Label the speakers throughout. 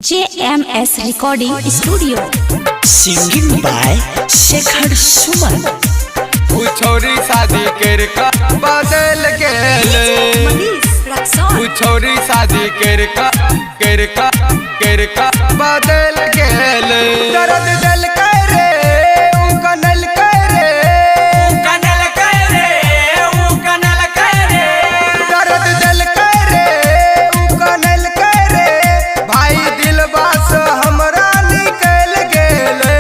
Speaker 1: JMS Recording Studio.
Speaker 2: Singing by Shekhar Suman.
Speaker 3: छोरी शादी करका बदल गेले छोरी शादी करका बदल गेले दर्द दिल करे कनल करे कनल करे कनल करे दर्द दिल करे कनल करे भाई दिल बास हमरा निकल गेले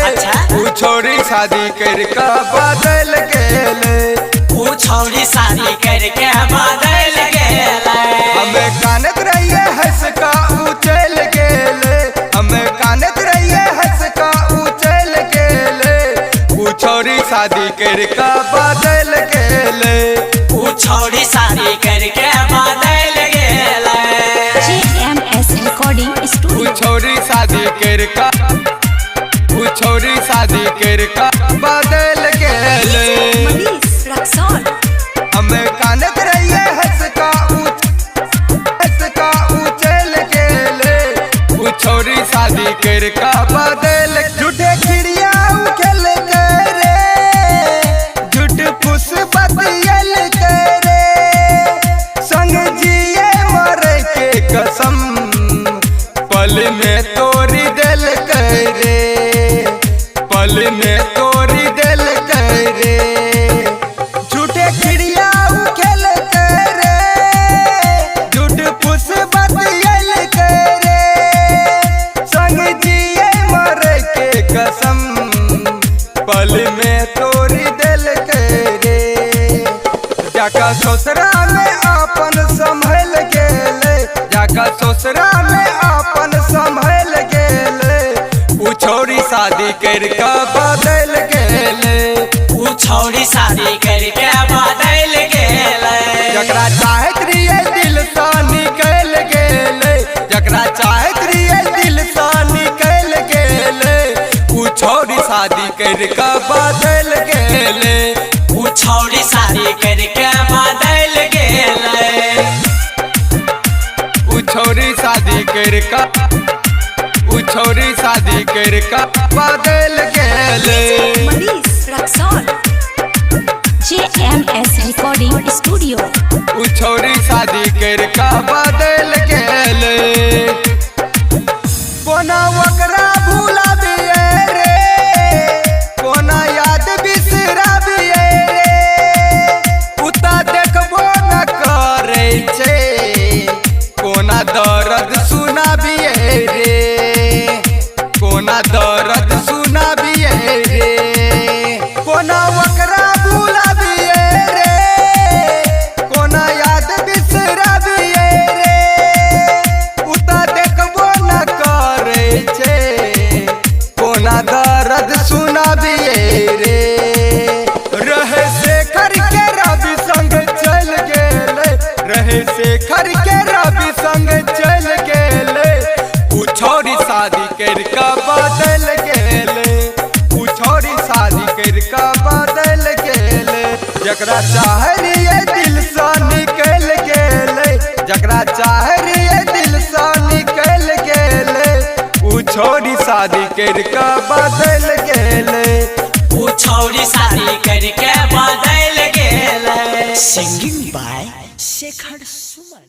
Speaker 3: छोरी शादी करका बदल
Speaker 2: छोरी शादी करके बदल गेले
Speaker 3: हमें कानत रहिए हंस का उछल गेले हमें कानत रहिए हंस का उछल गेले छोरी शादी करके बदल गेले
Speaker 2: छोरी शादी करके बदल गेले
Speaker 1: JMS Recording Studio.
Speaker 3: छोरी शादी करके बदल गेले हमें कानत रहिए हंस का उछल गेले छोरी शादी करके बदल झूठे खिड़िया उखल करे झूठ फुस बतियल करे संग जिए मरे के कसम पल में तोड़ी दिल करे पल में तोड़ी दिल करे झूठे खिड़िया उखल करे झूठ फुस बतियल करे संग जिए मरे के कसम पल में तोड़ी दिल करे जाका ससुरा में अपन संभल गेले जाका ससुरा में अपन संभल गेले छोरी शादी करके बदल गेले
Speaker 2: छोरी शादी करके बदल गेले
Speaker 3: जकरा चाहत रहिए दिल से निकल गेले जकरा चाहत रहिए दिल से निकल गेले छोरी शादी करके बदल गेले
Speaker 2: छोरी शादी करके बदल गेले
Speaker 3: छोरी शादी करके बदल गेले
Speaker 1: JMS Recording Studio.
Speaker 3: छोरी शादी करके बदल गेले कोना वकरा भूला दिए रे कोना याद बिसरा दिए रे उता देखबो न करे छे कोना दर्द सुना दिए रे कोना दर्द सुना दिए रे कोना वकरा भूला दिए रे कोना याद बिसरा दिए रे उता देखबो न करे छे कोना दर्द सुना दिए रे रहे शेखर के रवि संग चल गेले रहे शेखर के रवि संग चल गेले छोरी शादी करके बदल गेले छोरी शादी करके बदल गेले जकरा चाह रहिए दिल से निकल गेले जकरा चाह रहिए दिल से निकल गेले छोरी शादी करके बदल गेले
Speaker 2: छोरी शादी करके बदल गेले
Speaker 4: Singing by Shekhar Suman.